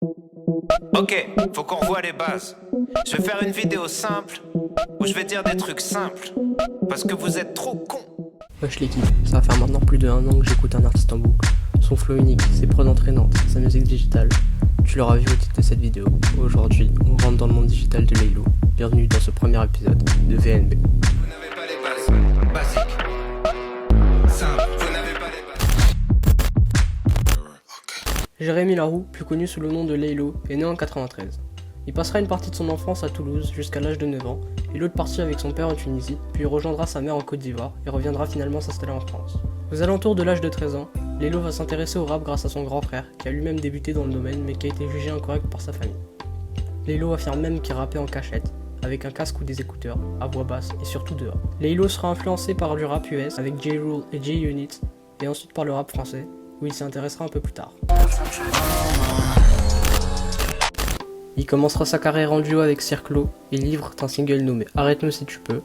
Ok, faut qu'on revoie les bases. Je vais faire une vidéo simple où je vais dire des trucs simples parce que vous êtes trop cons. Wesh l'équipe, ça va faire maintenant plus d'1 an que j'écoute un artiste en boucle. Son flow unique, ses prods entraînantes, sa musique digitale. Tu l'auras vu au titre de cette vidéo. Aujourd'hui, on rentre dans le monde digital de Laylo. Bienvenue dans ce premier épisode de VNB. Vous n'avez pas les bases basiques. Simple, vous n'avez pas les bases. Jérémy Laroux, plus connu sous le nom de Laylo, est né en 93. Il passera une partie de son enfance à Toulouse jusqu'à l'âge de 9 ans, et l'autre partie avec son père en Tunisie, puis il rejoindra sa mère en Côte d'Ivoire et reviendra finalement s'installer en France. Aux alentours de l'âge de 13 ans, Laylo va s'intéresser au rap grâce à son grand frère, qui a lui-même débuté dans le domaine mais qui a été jugé incorrect par sa famille. Laylo affirme même qu'il rappait en cachette, avec un casque ou des écouteurs, à voix basse et surtout dehors. Laylo sera influencé par du rap US avec J-Rule et J-Unit, et ensuite par le rap français, où il s'y intéressera un peu plus tard. Il commencera sa carrière en duo avec Circlo et livre un single nommé Arrête-nous si tu peux.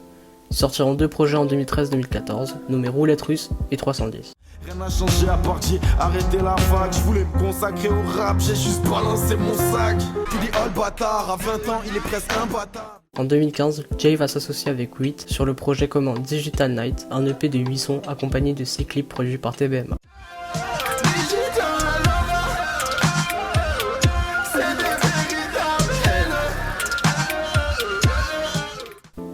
Ils sortiront deux projets en 2013-2014, nommés Roulette Russe et 310. Rien n'a changé à part que j'ai arrêté la fac. Je voulais me consacrer au rap, j'ai juste balancé mon sac. Tu dis oh le bâtard, à 20 ans il est presque un bâtard. En 2015, Jay va s'associer avec Wheat sur le projet commun Digital Night, un EP de 8 sons accompagné de 6 clips produits par TBMA.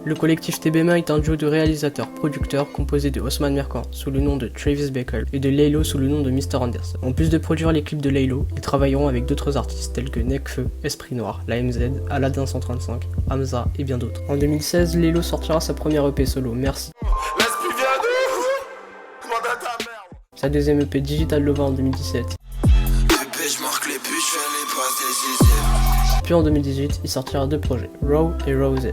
Le collectif TBMA est un duo de réalisateurs-producteurs composé de Osman Merkan sous le nom de Travis Baker et de Laylo sous le nom de Mr. Anderson. En plus de produire les clips de Laylo, ils travailleront avec d'autres artistes tels que Nekfeu, Esprit Noir, la MZ, Aladdin 135, Hamza et bien d'autres. En 2016, Laylo sortira sa première EP solo, Merci. Sa deuxième EP Digital Lova en 2017. Puis en 2018, il sortira deux projets, Raw et Raw Z.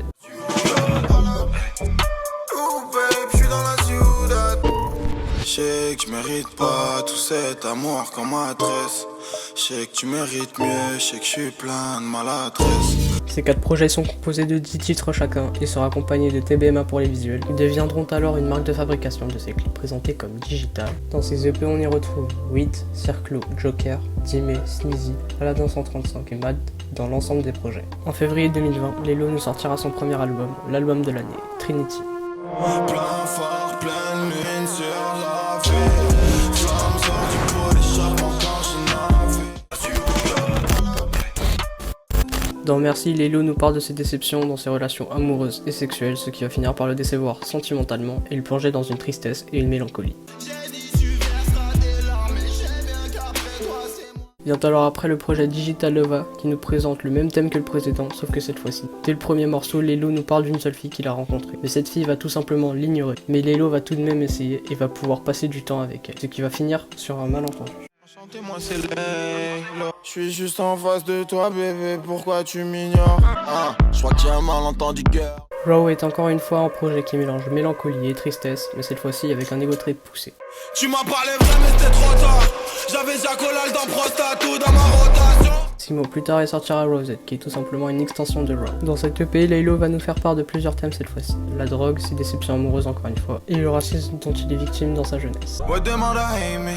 Je sais que je mérite pas tout cet amour comme adresse. Je sais que tu mérites mieux, je sais que je suis plein de maladresse. Ces 4 projets sont composés de 10 titres chacun et seront accompagnés de TBMA pour les visuels. Ils deviendront alors une marque de fabrication de ces clips présentés comme digital. Dans ces EP on y retrouve Wheat, Circlo, Joker, Dimé, Sneezy, Aladdin 135 et Mad dans l'ensemble des projets. En février 2020, Laylo nous sortira son premier album, l'album de l'année, Trinity. Plein fort, pleine lune sur la vie. Flamme sortie pour les charbons quand je Dans Merci, Laylo nous parle de ses déceptions dans ses relations amoureuses et sexuelles, ce qui va finir par le décevoir sentimentalement et le plonger dans une tristesse et une mélancolie. Vient alors après le projet Digital Lova qui nous présente le même thème que le précédent, sauf que cette fois-ci. Dès le premier morceau, Laylo nous parle d'une seule fille qu'il a rencontrée, mais cette fille va tout simplement l'ignorer. Mais Laylo va tout de même essayer et va pouvoir passer du temps avec elle, ce qui va finir sur un malentendu. Chantez-moi c'est Laylo. Je suis juste en face de toi bébé, pourquoi tu m'ignores? Je crois qu'il y a un malentendu cœur. Raw est encore une fois un projet qui mélange mélancolie et tristesse, mais cette fois-ci avec un ego trip poussé. Tu m'as parlé vrai mais c'était trop tard. J'avais Jacolal dans prostate ou dans ma rotation. 6 mois plus tard, il sortira Rosette, qui est tout simplement une extension de Raw. Dans cette EP, Laylo va nous faire part de plusieurs thèmes cette fois-ci. La drogue, ses déceptions amoureuses encore une fois, et le racisme dont il est victime dans sa jeunesse. Ouais, demande à Amy,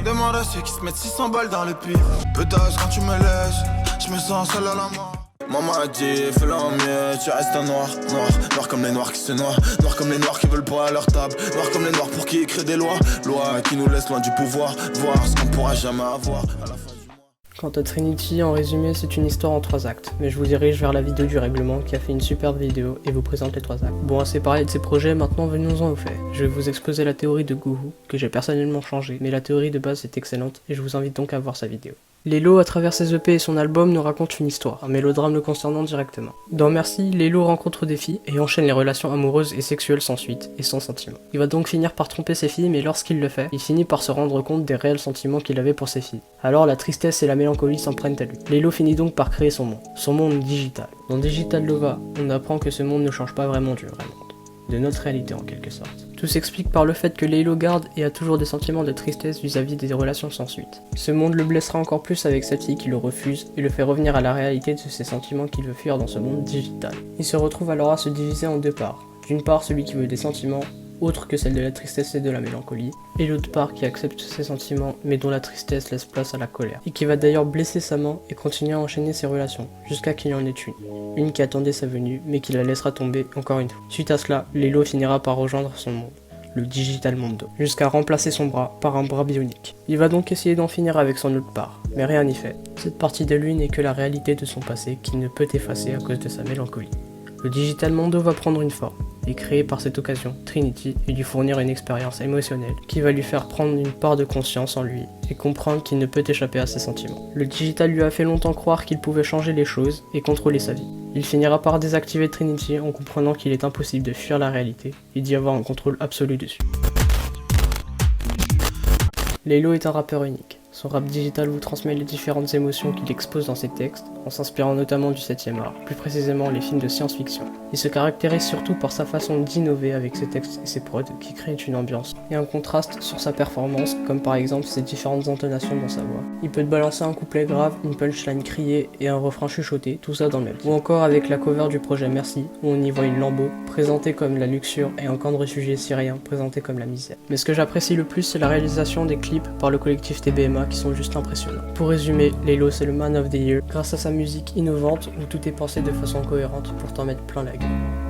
demande à ceux qui se mettent 600 balles dans le pire. Peut-être quand tu me laisses, je me sens seul à la mort. Maman a dit, fais-le en mieux, tu restes un noir, noir, noir comme les noirs qui se noient, noir comme les noirs qui veulent pas à leur table, noir comme les noirs pour qui écrivent des lois, lois qui nous laissent loin du pouvoir, voir ce qu'on pourra jamais avoir à la fin du mois. Quant à Trinity, en résumé, c'est une histoire en 3 actes, mais je vous dirige vers la vidéo du règlement qui a fait une superbe vidéo et vous présente les 3 actes. Bon, assez parlé de ces projets, maintenant venons-en aux faits. Je vais vous exposer la théorie de Gouhou, que j'ai personnellement changée, mais la théorie de base est excellente et je vous invite donc à voir sa vidéo. Laylo, à travers ses EP et son album, nous raconte une histoire, un mélodrame le concernant directement. Dans Merci, Laylo rencontre des filles et enchaîne les relations amoureuses et sexuelles sans suite et sans sentiment. Il va donc finir par tromper ses filles, mais lorsqu'il le fait, il finit par se rendre compte des réels sentiments qu'il avait pour ses filles. Alors la tristesse et la mélancolie s'en prennent à lui. Laylo finit donc par créer son monde digital. Dans Digital Lova, on apprend que ce monde ne change pas vraiment du vrai monde, de notre réalité en quelque sorte. Tout s'explique par le fait que Laylo garde et a toujours des sentiments de tristesse vis-à-vis des relations sans suite. Ce monde le blessera encore plus avec cette fille qui le refuse et le fait revenir à la réalité de ses sentiments qu'il veut fuir dans ce monde digital. Il se retrouve alors à se diviser en 2 parts. D'une part celui qui veut des sentiments autre que celle de la tristesse et de la mélancolie, et l'autre part qui accepte ses sentiments mais dont la tristesse laisse place à la colère, et qui va d'ailleurs blesser sa main et continuer à enchaîner ses relations, jusqu'à qu'il y en ait une qui attendait sa venue mais qui la laissera tomber encore une fois. Suite à cela, Laylo finira par rejoindre son monde, le Digital Mondo, jusqu'à remplacer son bras par un bras bionique. Il va donc essayer d'en finir avec son autre part, mais rien n'y fait. Cette partie de lui n'est que la réalité de son passé qu'il ne peut effacer à cause de sa mélancolie. Le Digital Mondo va prendre une forme, et créer par cette occasion Trinity et lui fournir une expérience émotionnelle qui va lui faire prendre une part de conscience en lui et comprendre qu'il ne peut échapper à ses sentiments. Le Digital lui a fait longtemps croire qu'il pouvait changer les choses et contrôler sa vie. Il finira par désactiver Trinity en comprenant qu'il est impossible de fuir la réalité et d'y avoir un contrôle absolu dessus. Laylo est un rappeur unique. Son rap digital vous transmet les différentes émotions qu'il expose dans ses textes, en s'inspirant notamment du 7e art, plus précisément les films de science-fiction. Il se caractérise surtout par sa façon d'innover avec ses textes et ses prods qui créent une ambiance, et un contraste sur sa performance, comme par exemple ses différentes intonations dans sa voix. Il peut te balancer un couplet grave, une punchline criée et un refrain chuchoté, tout ça dans le même. Ou encore avec la cover du projet Merci, où on y voit une Lambo, présentée comme la luxure, et un camp de réfugiés syriens, présenté comme la misère. Mais ce que j'apprécie le plus, c'est la réalisation des clips par le collectif TBMA qui sont juste impressionnants. Pour résumer, Laylo c'est le Man of the Year, grâce à sa musique innovante où tout est pensé de façon cohérente pour t'en mettre plein la gueule.